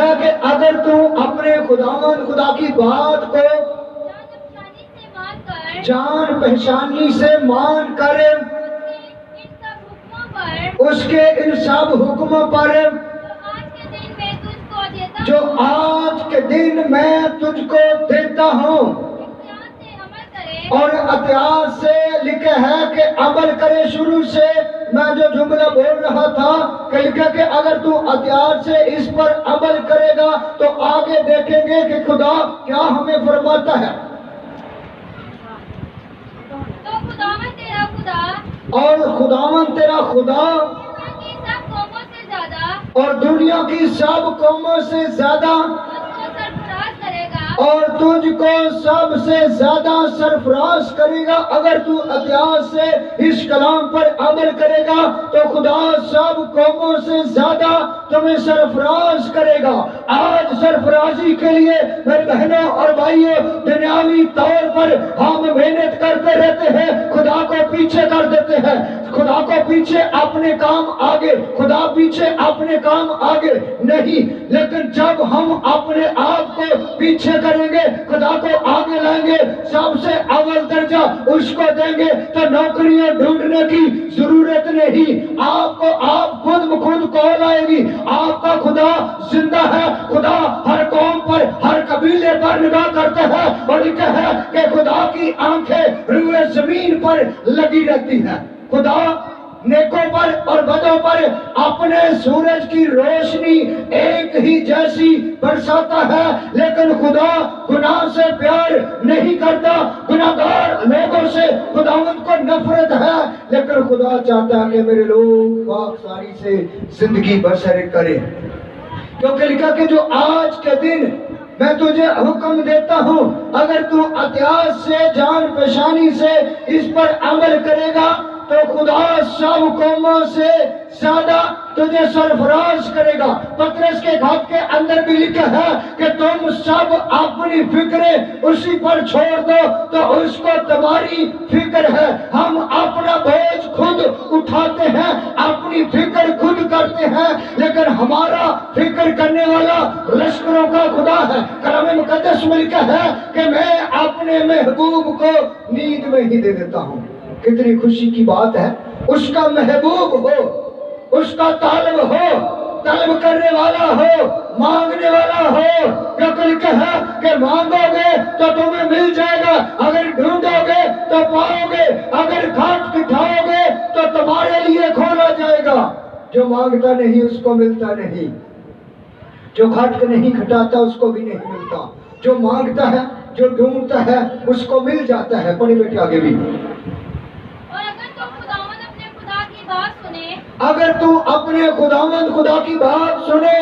ہے کہ اگر تو اپنے خداوند خدا کی بات کو جان پہچانی سے مان کر اس کے ان سب حکموں پر جو آج کے دن میں تجھ کو دیتا ہوں اور احتیاط سے لکھا ہے کہ عمل کرے. شروع سے میں جو جملہ بول رہا تھا کہ لکھا کہ اگر تو احتیاط سے اس پر عمل کرے گا تو آگے دیکھیں گے کہ خدا کیا ہمیں فرماتا ہے. اور خداوند تیرا خدا اور دنیا کی سب قوموں سے زیادہ اور تجھ کو سب سے زیادہ سرفراز کرے گا. اگر تو احتیاط سے اس کلام پر عمل کرے گا تو خدا سب قوموں سے زیادہ تمہیں سرفراز کرے گا. آج سرفرازی کے لیے میرے بہنوں اور بھائیوں دنیاوی طور پر ہم محنت کرتے رہتے ہیں, خدا کو پیچھے کر دیتے ہیں, خدا کو پیچھے اپنے کام آگے, خدا پیچھے اپنے کام آگے نہیں. لیکن جب ہم اپنے آپ کو پیچھے کریں گے, خدا کو آگے لائیں گے, سب سے اول درجہ اس کو دیں گے, تو نوکریاں ڈھونڈنے کی ضرورت نہیں. آپ کو آپ خود بخود کال آئے گی. آپ کا خدا زندہ ہے. خدا ہر قوم پر, ہر قبیلے پر نگاہ کرتے ہیں اور لکھا ہے کہ خدا کی آنکھیں روئے زمین پر لگی رہتی ہیں. خدا نیکوں پر اور بدوں پر اپنے سورج کی روشنی ایک ہی جیسی برساتا ہے, لیکن خدا گناہ سے پیار نہیں کرتا. گناہگار لوگوں سے خداوند کو نفرت ہے, لیکن خدا چاہتا ہے کہ میرے لوگ خاکساری سے زندگی بسر کریں. کیونکہ لکھا کہ جو آج کے دن میں تجھے حکم دیتا ہوں, اگر تو احتیاط سے جان پہچانی سے اس پر عمل کرے گا تو خدا سب قوموں سے زیادہ تجھے سرفراز کرے گا. پطرس کے خط کے اندر بھی لکھا ہے کہ تم سب اپنی فکریں اسی پر چھوڑ دو, تو اس کو تمہاری فکر ہے. ہم اپنا بوجھ خود اٹھاتے ہیں, اپنی فکر خود کرتے ہیں, لیکن ہمارا فکر کرنے والا لشکروں کا خدا ہے. کلام مقدس میں لکھا ہے کہ میں اپنے محبوب کو نیند میں ہی دے دیتا ہوں. کتنی خوشی کی بات ہے. اس کا محبوب ہو, اس کا طالب ہو, طلب کرنے والا ہو, مانگنے والا ہو. کیونکہ لکھا ہے کہ مانگو گے تو تمہیں مل جائے گا, اگر ڈھونڈو گے تو پاؤ گے, اگر کھٹ کھٹاؤ گے تو تمہارے لیے کھولا جائے گا. جو مانگتا نہیں اس کو ملتا نہیں, جو کھٹ نہیں کھٹاتا اس کو بھی نہیں ملتا. جو مانگتا ہے, جو ڈھونڈتا ہے اس کو مل جاتا ہے. پڑھی بیٹے آگے بھی. اگر تو اپنے خداوند خدا کی بات سنے,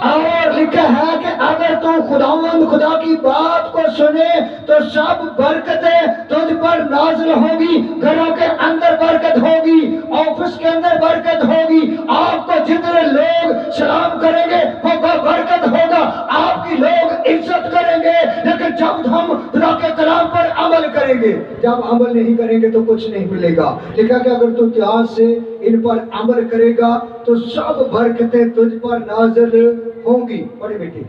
اور لکھا ہے کہ اگر تو خداوند خدا کی بات کو سنے تو سب برکتیں تجھ پر نازل ہوگی. گھروں کے اندر برکت ہوگی, آفس کے اندر برکت ہوگی, آپ کو جتنے لوگ سلام کریں گے وہ برکت ہوگا, آپ کی لوگ عزت کریں گے. لیکن جب ہم خدا کے کلام پر عمل کریں گے, جب عمل نہیں کریں گے تو کچھ نہیں ملے گا. لکھا کہ اگر تو احتیاط سے ان پر عمل کرے گا تو سب برکتیں تجھ پر نازل ہوں گی. بڑی بیٹی,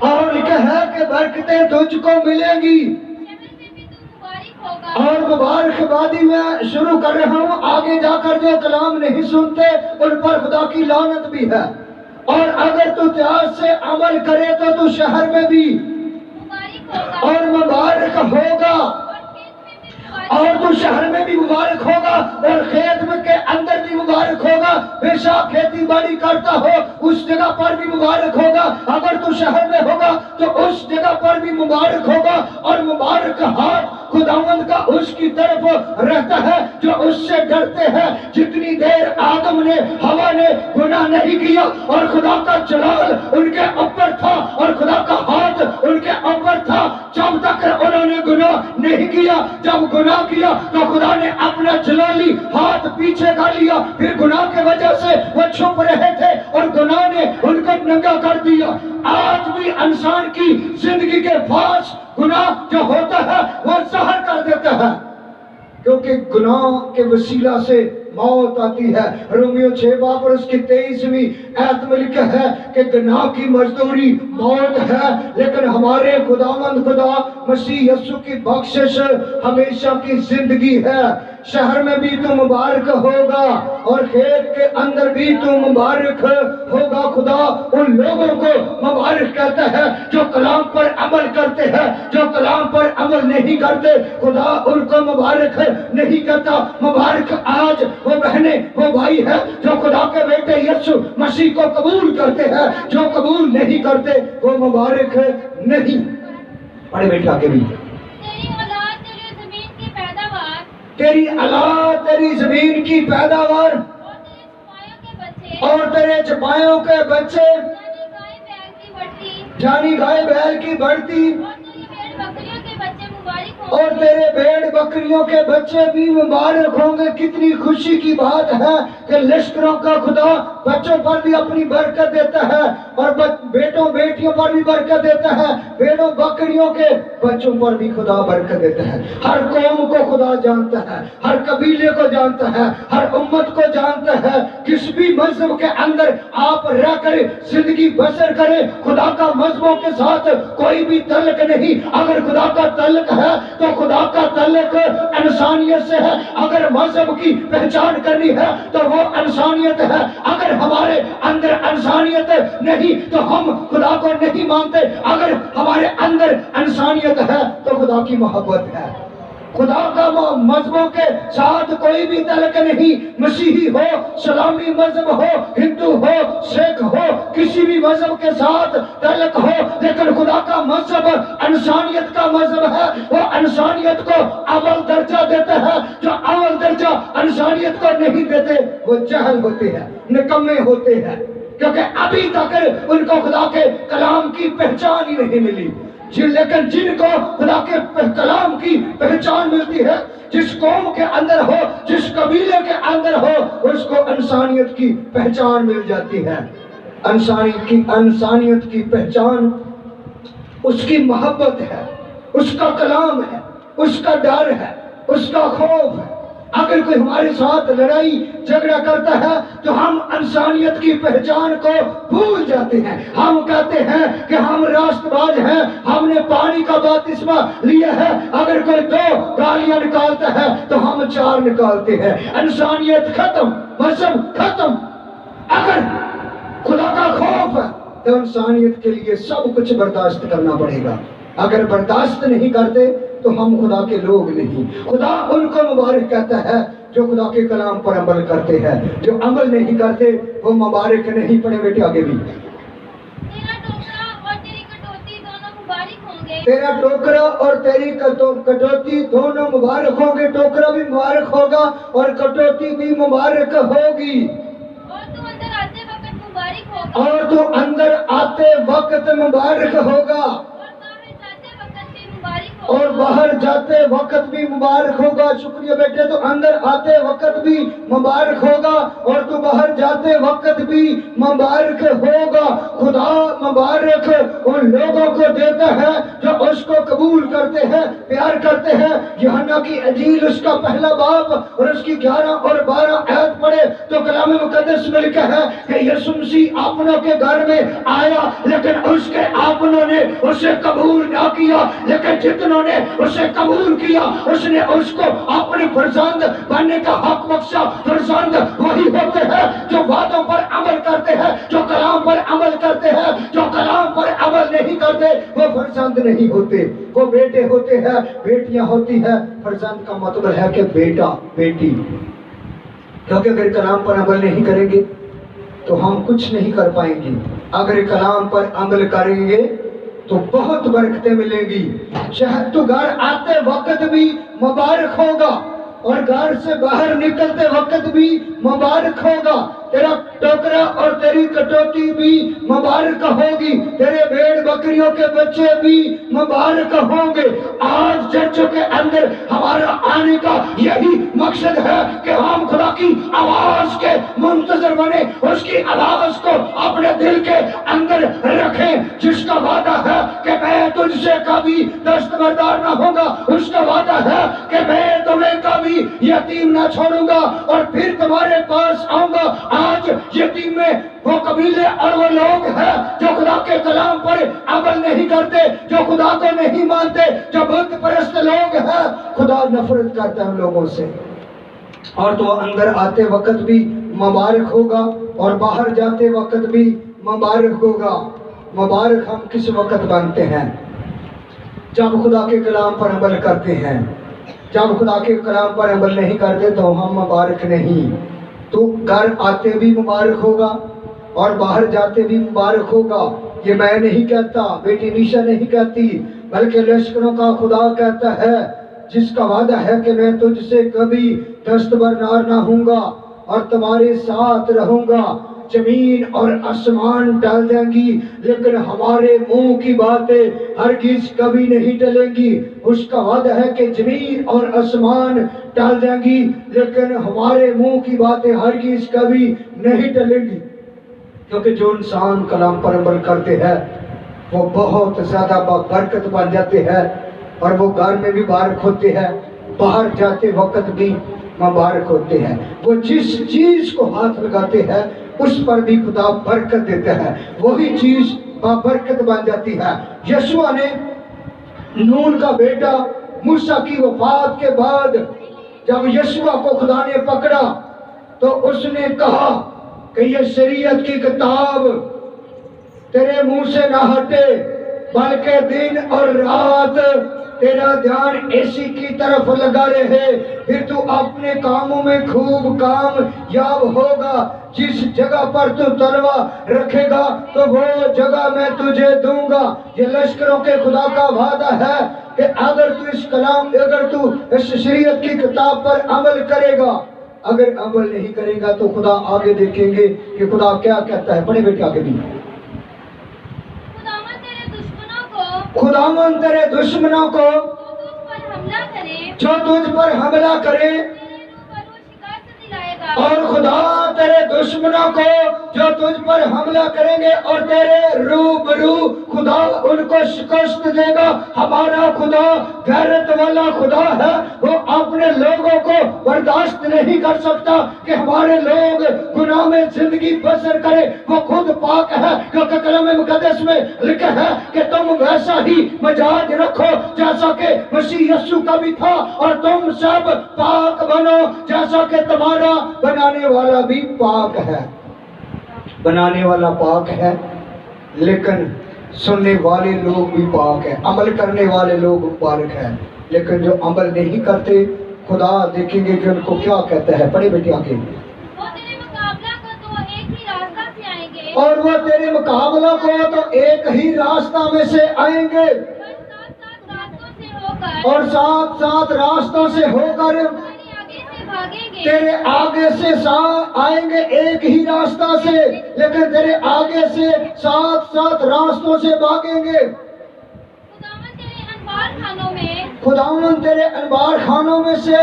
اور لکھا ہے کہ برکتیں تجھ کو ملیں گی. اور مبارک بادی میں شروع کر رہا ہوں, آگے جا کر جو کلام نہیں سنتے ان پر خدا کی لعنت بھی ہے. اور اگر تو احتیاط سے عمل کرے تو شہر میں بھی اور مبارک ہوگا, اور تو شہر میں بھی مبارک ہوگا اور کھیت میں کے اندر بھی مبارک ہوگا. بے شک کھیتی باڑی کرتا ہو اس جگہ پر بھی مبارک ہوگا. اگر تو شہر میں ہوگا تو اس جگہ پر بھی مبارک ہوگا. اور مبارک ہاتھ خداوند کا اس کی طرف رہتا ہے جو اس سے ڈرتے ہیں. جتنی دیر آدم نے ہوا نے گناہ نہیں کیا اور خدا کا جلال ان کے اوپر تھا اور خدا کا ہاتھ ان کے اوپر تھا, جب تک انہوں نے گناہ نہیں کیا, جب گناہ کیا تو خدا نے اپنا جلالی ہاتھ پیچھے کر لیا. پھر گناہ کے وجہ سے وہ چھپ رہے تھے اور گناہ نے ان کو ننگا کر دیا. آج بھی انسان کی زندگی کے پاس گناہ جو ہوتا ہے وہ ظاہر کر دیتا ہے, کیونکہ گناہ کے وسیلہ سے मौत आती है। रोमियो 6 बाब और उसकी 23वीं आयत में लिखा है कि गुनाह की मजदूरी मौत है, लेकिन हमारे खुदावंद खुदा मसीह यीशु की बख्शिश हमेशा की जिंदगी है। शहर में भी तू मुबारक होगा और खेत के अंदर भी तू मुबारक होगा। खुदा उन लोगों को मुबारक कहता है जो कलाम पर अमल करते हैं। जो कलाम पर अमल नहीं करते, खुदा उनको मुबारक नहीं कहता। मुबारक आज वो बहने वो भाई है जो खुदा के बेटे यीशु मसीह को कबूल करते हैं। जो कबूल नहीं करते वो मुबारक नहीं। पढ़े बेटे आगे भी, तेरी औलाद तेरी जमीन की पैदावार और तेरे चपायों के बच्चे, जानी गाय बैल की बढ़ती और तेरे भेड़ बकरियों के बच्चे भी मुबारक होंगे। कितनी खुशी की बात है कि लश्करों का खुदा बच्चों पर भी अपनी बरकत देता है और बेटों बेटियों पर भी बरकत देता है। भेड़ों बकरियों के बच्चों पर भी खुदा बरकत देता है। हर कौम को खुदा जानता है, हर कबीले को जानता है, हर उम्मत को जानता है। किस भी मजहब के अंदर आप रह कर जिंदगी बसर करें, खुदा का मजहबों के साथ कोई भी तल्लक नहीं। अगर खुदा का तल्लक है तो खुदा का तल्लक इंसानियत से है। अगर मजहब की पहचान करनी है तो वो इंसानियत है। अगर हमारे अंदर इंसानियत नहीं तो हम खुदा को नहीं मानते। अगर हमारे अंदर इंसानियत है तो खुदा की मोहब्बत है। खुदा का मजहबों के साथ कोई भी तल्लक नहीं। मसीही हो, सलामी मजहब हो, हिंदू हो, सिख हो, किसी भी मजहब के साथ तल्लक हो, लेकिन खुदा का मजहब इंसानियत का मजहब है। वो इंसानियत को अव्वल दर्जा देता है। जो अव्वल दर्जा इंसानियत को नहीं देते वो जहल होते हैं, निकम्मे होते हैं, क्योंकि अभी तक उनको खुदा के कलाम की पहचान ही नहीं मिली। लेकिन जिनको खुदा के कलाम की पहचान मिलती है, जिस कौम के अंदर हो, जिस कबीले के अंदर हो, उसको इंसानियत की पहचान मिल जाती है। इंसानियत की पहचान उसकी मोहब्बत है, उसका कलाम है, उसका डर है, उसका खौफ है। अगर कोई हमारे साथ लड़ाई झगड़ा करता है तो हम इंसानियत की पहचान को भूल जाते हैं। हम कहते हैं कि हम राष्ट्रवाद हैं, हमने पानी का बपतिस्मा लिया है। अगर कोई 2 गालियां निकालता है तो हम 4 निकालते हैं। इंसानियत खत्म, मजहब खत्म। अगर खुदा का खौफ है तो इंसानियत के लिए सब कुछ बर्दाश्त करना पड़ेगा। अगर बर्दाश्त नहीं करते तो हम खुदा के लोग नहीं। खुदा उनको मुबारक कहता है जो खुदा के कलाम पर अमल करते हैं। जो अमल नहीं करते वो मुबारक नहीं। पड़े बेटे आगे भी, तेरा टोकरा और तेरी कटौती दोनों मुबारक होंगे। टोकरा भी मुबारक होगा और कटौती भी मुबारक होगी। और तो अंदर आते वक्त मुबारक होगा और बाहर जाते वक्त भी मुबारक होगा। शुक्रिया बेटे। तो अंदर आते वक्त भी मुबारक होगा और तो बाहर जाते वक्त भी मुबारक होगा। खुदा मुबारक उन लोगों को देता है जो उसको कबूल करते हैं, प्यार करते हैं। यूहन्ना की इंजील उसका 1 बाब और उसकी 11 और 12 आयत पढ़े तो कलाम मुकद्दस में लिखा है कि यीशु मसीह अपनों के घर में आया, लेकिन उसके आपनों ने उसे कबूल ना किया। लेकिन जितनों ने उसे कबूल किया, उसने उसको अपने फर्जंद बनने का हक बख्शा। फर्जंद वही होते हैं जो वादों पर अमल करते हैं, जो कलाम पर अमल करते हैं। जो कलाम पर अमल नहीं करते वो फर्जंद नहीं होते, वो बेटे होते हैं, बेटियां होती है। फर्जंद का मतलब है कि बेटा बेटी। क्योंकि अगर कलाम पर अमल नहीं करेंगे तो हम कुछ नहीं कर पाएंगे। अगर कलाम पर अमल करेंगे तो बहुत बरकतें मिलेंगी। शायद तो घर आते वक्त भी मुबारक होगा और घर से बाहर निकलते वक्त भी मुबारक होगा, तेरा टोकरा और तेरी कटोती भी मुबारक होगी, तेरे भेड़ बकरियों के बच्चे भी मुबारक होंगे। आज चर्चों के अंदर हमारा आने का यही मकसद है कि हम खुदा की आवाज के मुंतजर बने, उसकी आवाज को अपने दिल के अंदर रखें, जिसका वादा है कि मैं तुझसे कभी दस्तबरदार ना होगा, उसका वादा है कि मैं तुम्हें कभी यतीम ना छोड़ूंगा और फिर तुम्हारे पास आऊंगा। आज यतीम में वो कबीले और वो लोग हैं जो खुदा के कलाम पर अमल नहीं करते, जो खुदा को नहीं मानते, जो बुत परस्त लोग हैं। खुदा नफरत करता है उन लोगों से। और तो अंदर आते वक्त भी मुबारक होगा और बाहर जाते वक्त भी मुबारक होगा। मुबारक हम किस वक्त बनते हैं? जब खुदा के कलाम पर अमल करते हैं। जब खुदा के कलाम पर अमल नहीं करते तो हम मुबारक नहीं। तो घर आते भी मुबारक होगा और बाहर जाते भी मुबारक होगा। ये मैं नहीं कहता, बेटी निशा नहीं कहती, बल्कि लश्करों का खुदा कहता है, जिसका वादा है कि मैं तुझसे कभी दस्तबरदार ना होऊंगा और तुम्हारे साथ रहूंगा। जमीन और आसमान टल जाएंगी लेकिन हमारे मुंह की बातें हरगिज कभी नहीं टलेंगी। उसका वादा है कि जमीन और आसमान टल जाएंगी लेकिन हमारे मुंह की बातें हरगिज कभी नहीं टलेंगी। क्योंकि जो इंसान कलाम पर अमल करते हैं वो बहुत ज्यादा बरकत बन जाते हैं और वो घर में भी मुबारक होते हैं, बाहर जाते वक्त भी मुबारक होते हैं। वो जिस चीज को हाथ लगाते हैं उस पर भी खुदा बरकत देता है, वही चीज बरकत बन जाती है। यशुआ ने नून का बेटा मूसा की वफात के बाद जब यशुआ को खुदा ने पकड़ा तो उसने कहा कि ये शरीयत की किताब तेरे मुंह से ना हटे, बल्कि दिन और रात तेरा ध्यान इसी की तरफ लगा रहे, फिर तू अपने कामों में खूब कामयाब होगा। जिस जगह पर तू तलवार रखेगा तो वो जगह मैं तुझे दूंगा। ये लश्करों के खुदा का वादा है कि अगर तू इस शरीयत की किताब पर अमल करेगा, अगर अमल नहीं करेगा तो खुदा आगे देखेंगे कि खुदा क्या कहता है। पढ़े बेटे आगे भी, खुदावन तेरे दुश्मनों को जो तुझ पर हमला करे और खुदा तेरे दुश्मनों को जो तुझ पर हमला करेंगे और तेरे रूबरू खुदा उनको शिकस्त देगा। हमारा खुदा गैरत वाला खुदा है, वो अपने लोगों को बर्दाश्त नहीं कर सकता कि हमारे लोग गुनाह में जिंदगी बसर करे। वो खुद पाक है, क्योंकि कलम मुकद्दस में लिखा है कि तुम वैसा ही मिजाज रखो जैसा कि मसीह यीशु का भी था और तुम सब पाक बनो जैसा कि तुम्हारा बनाने वाला भी पाक है। बनाने वाला पाक है लेकिन सुनने वाले लोग भी पाक है, अमल करने वाले लोग मुबारक हैं। लेकिन जो अमल नहीं करते खुदा देखेंगे कि उनको क्या कहता है। पढ़े बेटे आगे, और वो तेरे मुकाबला को तो एक ही रास्ता में से आएंगे और साथ साथ रास्तों से होकर तेरे आगे से आएंगे एक ही रास्ता से, लेकिन तेरे आगे से साथ साथ रास्तों से भागेंगे। खुदावन तेरे अनबार खानों में से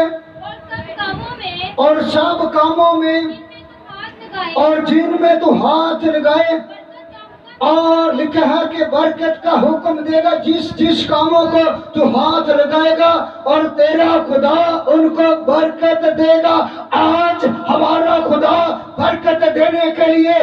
और सब कामों में और जिनमें तू हाथ लगाए, और लिखा है कि बरकत का हुक्म देगा जिस जिस कामों को तू हाथ लगाएगा और तेरा खुदा उनको बरकत देगा। आज हमारा खुदा बरकत देने के लिए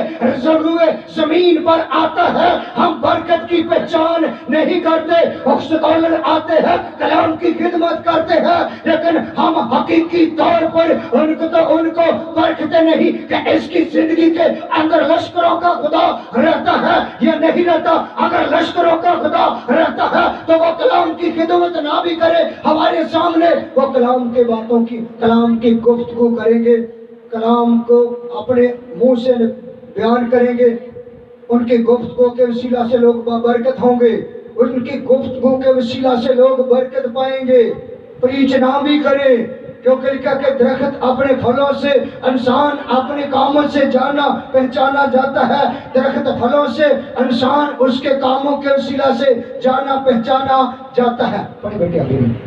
जमीन पर आता है। हम बरकत की पहचान नहीं करते, स्कॉलर आते हैं कलाम की खिदमत करते हैं, लेकिन हम हकीकी तौर पर उनको बरकते नहीं कि इसकी जिंदगी के अंदर लश्करों का खुदा रहता है या नहीं रहता। अगर लश्करों का खुदा रहता है तो वो कलाम की खिदमत ना भी करे, हमारे सामने वो कलाम के बातों की कलाम की गुफ्तगू करेंगे, कलाम को अपने मुंह से बयान करेंगे। उनकी गुफ्तगू के वसीला से लोग बरकत होंगे, उनकी गुफ्तगू के वसीला से लोग बरकत पाएंगे। प्रीच ना भी करें کیونکہ لکھا کہ درخت اپنے پھلوں سے، انسان اپنے کاموں سے جانا پہچانا جاتا ہے۔ درخت پھلوں سے، انسان اس کے کاموں کے وسیلہ سے جانا پہچانا جاتا ہے۔ پڑھیں بیٹے آگے۔